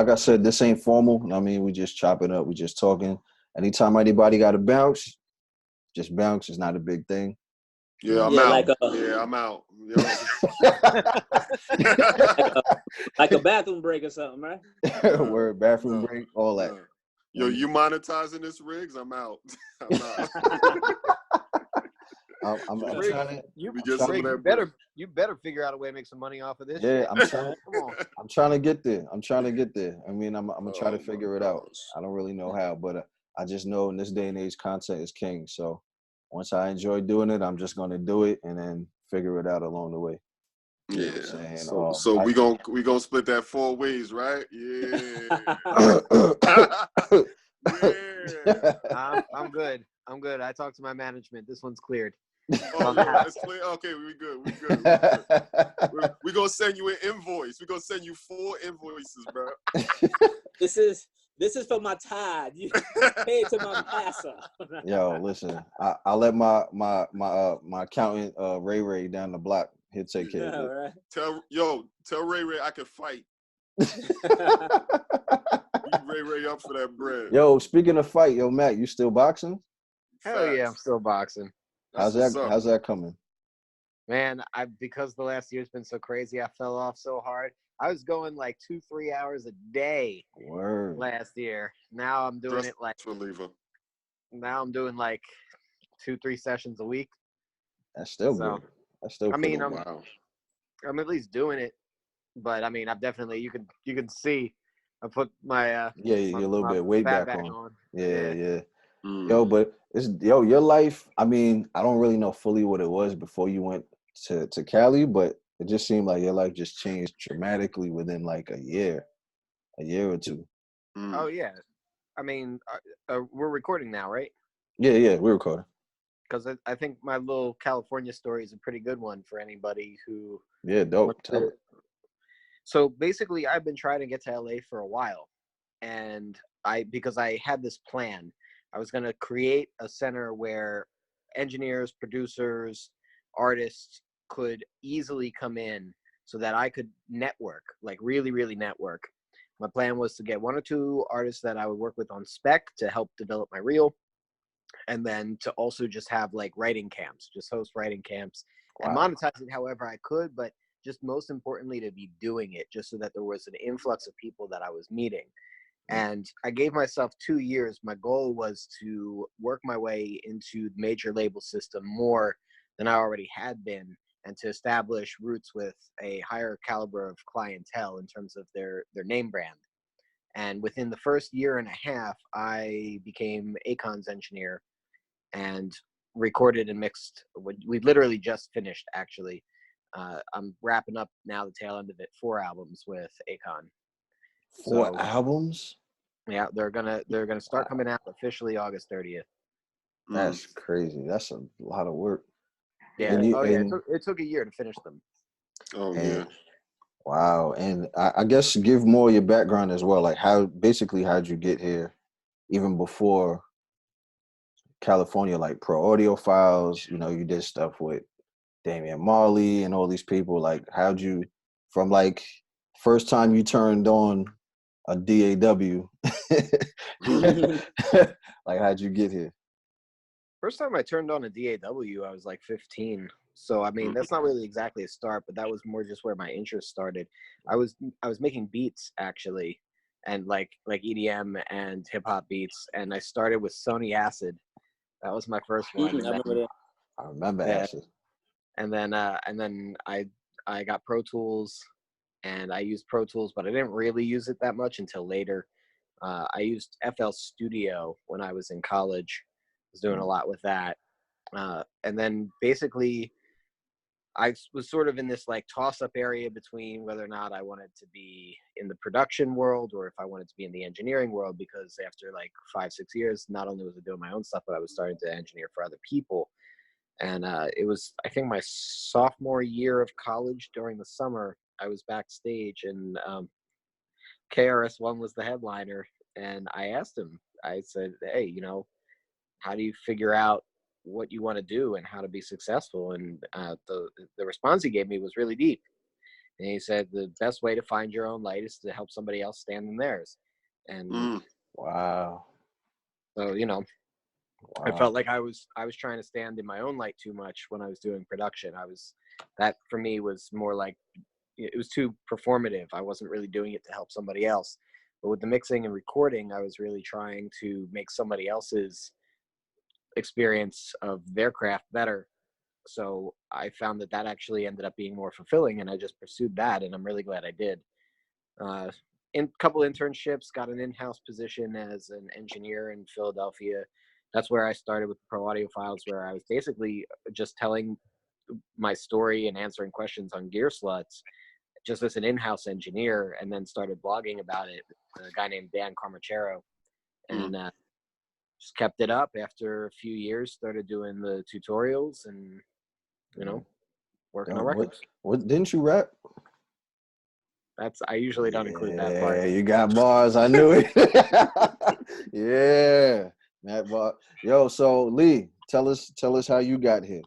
like I said, this ain't formal. I mean, we just chop it up. We just talking. Anytime anybody got to bounce, just bounce. It's not a big thing. Yeah, I'm out. Yeah, I'm out. Like a bathroom break or something, right? Word, bathroom break, all that. Yo, you monetizing this, Riggs? I'm out. I'm out. I'm trying to. You better figure out a way to make some money off of this. Yeah, shit. I'm trying to get there. I mean, I'm gonna try to figure it out. I don't really know how, but I just know in this day and age, content is king. So once I enjoy doing it, I'm just gonna do it and then figure it out along the way. Yeah. So we gonna split that 4 ways, right? Yeah. Yeah. I'm good. I talked to my management. This one's cleared. Oh, yeah, it's clear. Okay, we good. We're gonna send you an invoice. We're gonna send you 4 invoices, bro. This is for my tithe. You pay it to my pastor. Yo, listen, I'll let my accountant Ray down the block. He'll take care of it. Right. Tell Ray I can fight. Ray up for that bread. Yo, speaking of fight, yo, Matt, you still boxing? Hell yeah, I'm still boxing. How's that coming? Man, because the last year's been so crazy, I fell off so hard. I was going like 2-3 hours a day last year. Now I'm doing it like Now I'm doing like 2-3 sessions a week. That's still good. That's still. I mean, I'm at least doing it, but I mean, I've definitely you can see I put my you're a little bit weight back on. Yeah. Mm. Yo, but your life. I mean, I don't really know fully what it was before you went to Cali, but it just seemed like your life just changed dramatically within like a year or two. Mm. Oh yeah, I mean, we're recording now, right? Yeah, we're recording. Because I think my little California story is a pretty good one for anybody who. Yeah, dope. Tell it. So basically, I've been trying to get to LA for a while, and because I had this plan. I was going to create a center where engineers, producers, artists could easily come in so that I could network, like really, really network. My plan was to get 1 or 2 artists that I would work with on spec to help develop my reel. And then to also just have like writing camps, just host writing camps and monetize it however I could. But just most importantly, to be doing it just so that there was an influx of people that I was meeting. And I gave myself 2 years. My goal was to work my way into the major label system more than I already had been, and to establish roots with a higher caliber of clientele in terms of their name brand. And within the first year and a half, I became Akon's engineer and recorded and mixed. We literally just finished, actually. I'm wrapping up now the tail end of it, 4 albums with Akon. 4 albums? Yeah, they're gonna start coming out officially August 30th. That's crazy. That's a lot of work. Yeah. It took a year to finish them. Yeah. Wow. And I guess give more your background as well. Like how'd you get here, even before California, like Pro Audio Files, you did stuff with Damian Marley and all these people. Like how'd you, from like first time you turned on a DAW, like how'd you get here? First time I turned on a DAW, I was like 15. So I mean, that's not really exactly a start, but that was more just where my interest started. I was making beats actually, and like EDM and hip hop beats, and I started with Sony Acid. That was my first one. I remember Acid. And then I got Pro Tools, and I used Pro Tools, but I didn't really use it that much until later. I used FL Studio when I was in college. I was doing a lot with that. And then basically I was sort of in this like toss-up area between whether or not I wanted to be in the production world or if I wanted to be in the engineering world, because after like 5-6 years, not only was I doing my own stuff, but I was starting to engineer for other people. And it was, I think, my sophomore year of college during the summer, I was backstage and KRS-One was the headliner. And I asked him, I said, hey, how do you figure out what you want to do and how to be successful? And the response he gave me was really deep. And he said the best way to find your own light is to help somebody else stand in theirs. And Wow. so, you know, I Wow. felt like I was trying to stand in my own light too much when I was doing production. That for me was more like, it was too performative. I wasn't really doing it to help somebody else. But with the mixing and recording, I was really trying to make somebody else's experience of their craft better. So I found that actually ended up being more fulfilling, and I just pursued that, and I'm really glad I did. In a couple internships, got an in-house position as an engineer in Philadelphia. That's where I started with the Pro Audio Files, where I was basically just telling my story and answering questions on gear sluts, just as an in-house engineer, and then started blogging about it. A guy named Dan Carmachero, and just kept it up. After a few years, started doing the tutorials and, you know, working on records. What didn't you rap? I usually don't include that part. Yeah, you got bars. I knew it. Yeah, Matt bar. Yo, so Lee, tell us how you got here.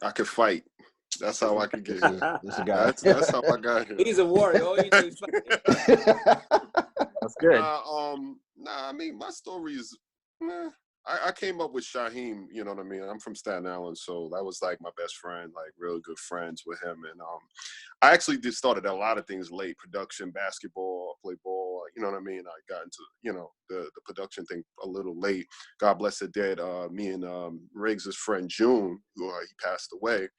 I could fight. That's how I could get here. This guy. That's how I got here. He's a warrior. All you do is fight. That's good. I mean, my story is, I came up with Shaheem, you know what I mean? I'm from Staten Island, so that was like my best friend, like really good friends with him. And I actually started a lot of things late, production, basketball, play ball, you know what I mean? I got into, you know, the production thing a little late. God bless the dead. Me and Riggs' friend June, who he passed away.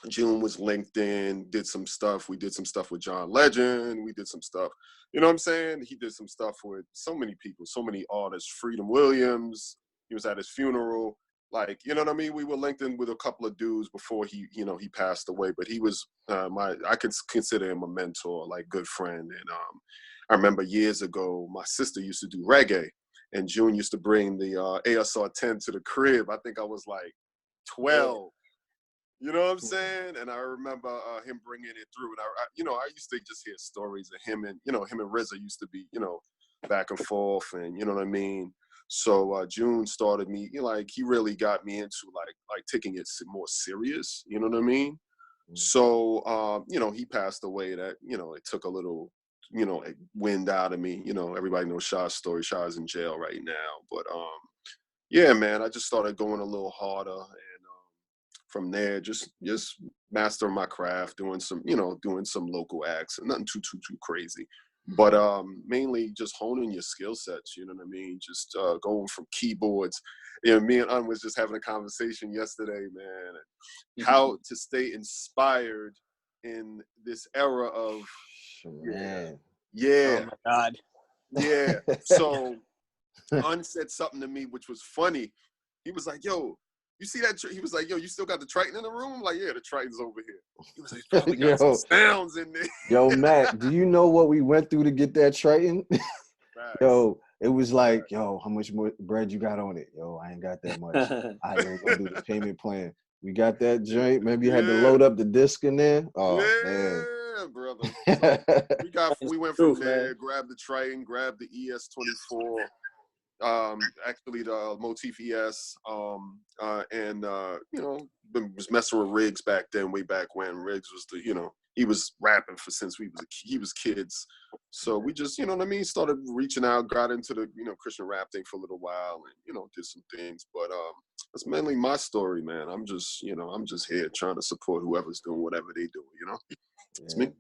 June was linked in, did some stuff. We did some stuff with John Legend. We did some stuff, you know what I'm saying? He did some stuff with so many people, so many artists. Freedom Williams, he was at his funeral. Like, you know what I mean? We were linked in with a couple of dudes before he, you know, he passed away. But he was I could consider him a mentor, like good friend. And I remember years ago, my sister used to do reggae, and June used to bring the ASR 10 to the crib. I think I was like 12. You know what I'm saying? And I remember him bringing it through. And I used to just hear stories of him and RZA used to be, you know, back and forth, and you know what I mean? So June started me, you know, like he really got me into like taking it more serious, you know what I mean? So, you know, he passed away. That, you know, it took a little, you know, wind out of me. You know, everybody knows Shah's story. Shah's in jail right now. But yeah, man, I just started going a little harder, and from there, just mastering my craft, doing some local acts, and nothing too crazy, but mainly just honing your skill sets. You know what I mean? Just going from keyboards. You know, me and Un was just having a conversation yesterday, man, how to stay inspired in this era of Man. Yeah. Oh my God. Yeah. So Un said something to me which was funny. He was like, "Yo, you see that?" He was like, "Yo, you still got the Triton in the room?" I'm like, "Yeah, the Triton's over here." He was like, "Probably got some sounds in there." Yo, Matt, do you know what we went through to get that Triton? Yo, it was like, yo, how much more bread you got on it? Yo, I ain't got that much. I ain't gonna do the payment plan. We got that joint. Maybe you had to load up the disc in there. Oh man. Yeah, brother. So we went from there, grabbed the Triton, grabbed the ES24. Actually the Motif ES, and you know, was messing with Riggs back then, way back when Riggs was the, you know, he was rapping since he was kids. So we just, you know what I mean, started reaching out, got into the, you know, Christian rap thing for a little while, and, you know, did some things. But that's mainly my story, man. I'm just here trying to support whoever's doing whatever they do, you know. It's me.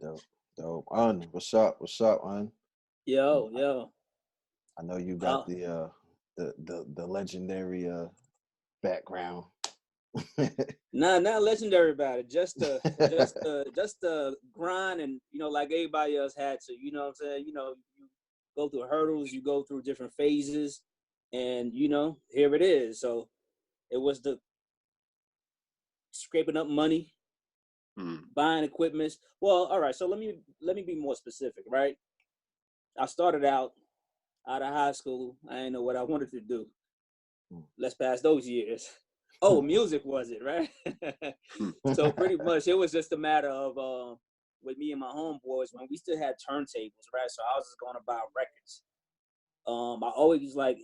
Dope. Un, what's up, Un? Yo. I know you got the legendary background. Nah, not legendary about it. Just the grind, and you know, like everybody else had to. You know what I'm saying? You know, you go through hurdles, you go through different phases, and you know, here it is. So it was the scraping up money, buying equipment. Well, all right. So let me be more specific, right? I started out of high school. I didn't know what I wanted to do. Let's pass those years. Oh, music was it, right? So pretty much it was just a matter of with me and my homeboys, when we still had turntables, right? So I was just going to buy records. I always like,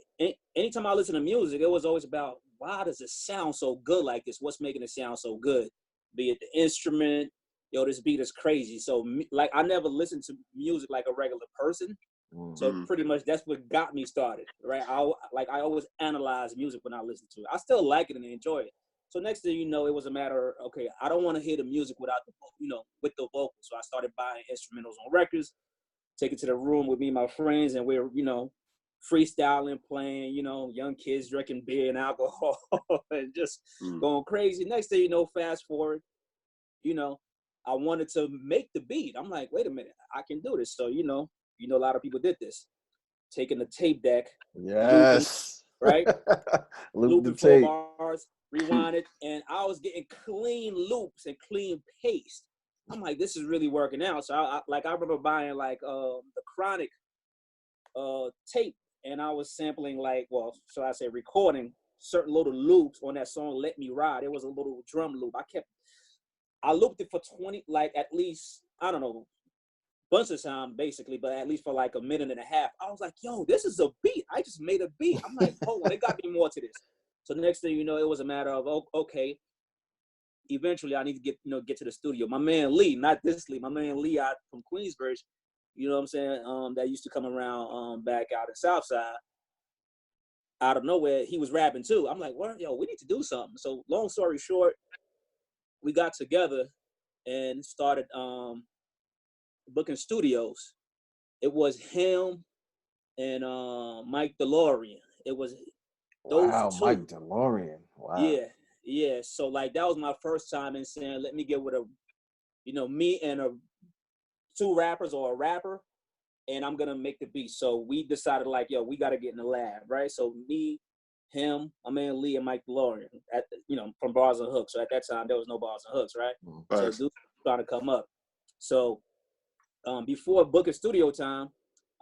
anytime I listen to music, it was always about, why does it sound so good like this? What's making it sound so good? Be it the instrument, yo, this beat is crazy. So like I never listened to music like a regular person. So pretty much that's what got me started, right? I always analyze music when I listen to it. I still like it and enjoy it. So next thing you know, it was a matter of, okay, I don't want to hear the music without the, with the vocals. So I started buying instrumentals on records, take it to the room with me and my friends, and we're, freestyling, playing, young kids drinking beer and alcohol and just going crazy. Next thing you know, fast forward, I wanted to make the beat. I'm like, wait a minute, I can do this. So, a lot of people did this. Taking the tape deck, yes, looping, right? Looping 4 tape. bars, rewind it, and I was getting clean loops and clean paste. I'm like, this is really working out. So I remember buying like the Chronic tape, and I was sampling recording certain little loops on that song "Let Me Ride." It was a little drum loop. I looped it for 20, like at least, I don't know, bunch of time basically, but at least for like a minute and a half. I was like, yo, this is a beat. I just made a beat. I'm like, hold on, it got me more to this. So the next thing you know, it was a matter of, okay, eventually I need to get to the studio. My man Lee, not this Lee, my man Lee out from Queensbridge, you know what I'm saying, that used to come around back out in Southside. Out of nowhere, he was rapping too. I'm like, well, yo, we need to do something. So long story short, we got together and started booking studios. It was him and Mike DeLorean. It was those two. Mike DeLorean. Wow. Yeah. So like that was my first time in saying, let me get with me and 2 rappers or a rapper, and I'm gonna make the beat. So we decided like, yo, we gotta get in the lab, right? So me, him, my man Lee, and Mike DeLorean from Bars and Hooks. So at that time there was no Bars and Hooks, right? So dude trying to come up. So before booking studio time,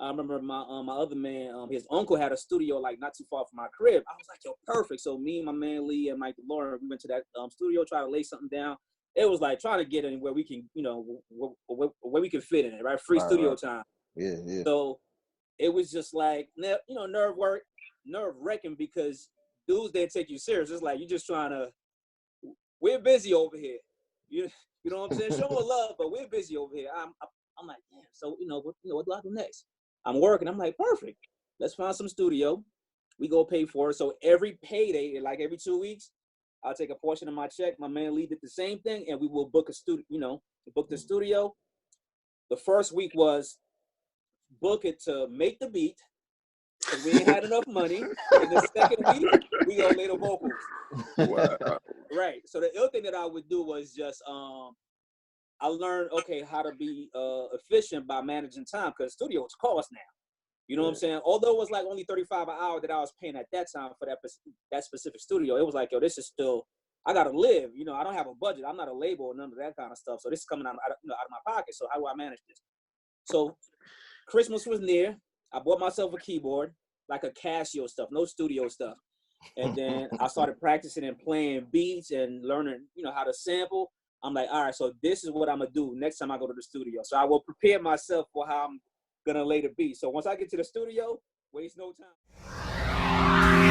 I remember my other man, his uncle had a studio like not too far from my crib. I was like, yo, perfect. So me, my man Lee, and Mike DeLorean, we went to that studio, try to lay something down. It was like trying to get in where we can, where we can fit in it, right? Free studio time. Yeah. So it was just like, nerve wracking because dudes didn't take you serious. It's like you're just trying to. We're busy over here. You know what I'm saying? Show love, but we're busy over here. I'm like, damn. So what do I do next? I'm working. I'm like, perfect. Let's find some studio. We go pay for it. So every payday, like every 2 weeks, I'll take a portion of my check. My man Lee did the same thing, and we will book a studio. Book the studio. The first week was book it to make the beat because we ain't had enough money. And the second week, we gonna lay the vocals. Wow. Right. So the other thing that I would do was just I learned how to be efficient by managing time because studios cost now. You know what I'm saying? Although it was like only $35 an hour that I was paying at that time for that specific studio, it was like, yo, this is still, I gotta live. I don't have a budget. I'm not a label or none of that kind of stuff. So this is coming out of my pocket. So how do I manage this? So Christmas was near. I bought myself a keyboard, like a Casio stuff, no studio stuff. And then I started practicing and playing beats and learning, how to sample. I'm like, all right, so this is what I'm gonna do next time I go to the studio. So I will prepare myself for how I'm gonna lay the beat. So once I get to the studio, waste no time.